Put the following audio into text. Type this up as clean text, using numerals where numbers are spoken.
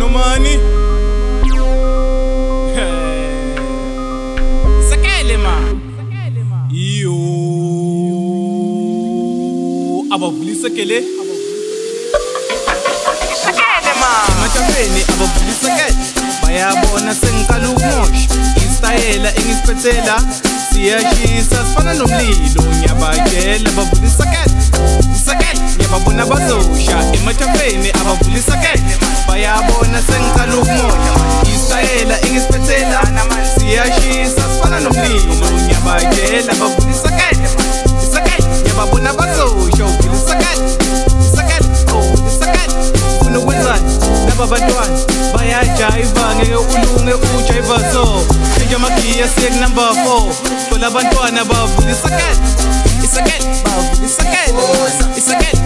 mani. Isekele man. Iyo. Abavula Isekele. Isekele man. Emajafeni abavula Isekele. Bayabona sengiqala ukumosha. Istayela engisipethela siyashisa sifana nomlilo. Ngiyabakela abavula Isekele. Isekele ngiyababona bazosha. Emajafeni abavula Isekele. Bayabona sengiqala ukumosha. Istayela engisipethela siyashisa sifana nomlilo. Ngiyabakela abavula Isekele. Isekele ngiyababona bazosha. Uvula Isekele. Isekele Isekele ufuna ukwenzani? Laba bantwana bayajiva ngeke ulunge ujiva so change amagiya siye number 4 thola abantwana bavula Isekele. Isekele bavula Isekele. Isekele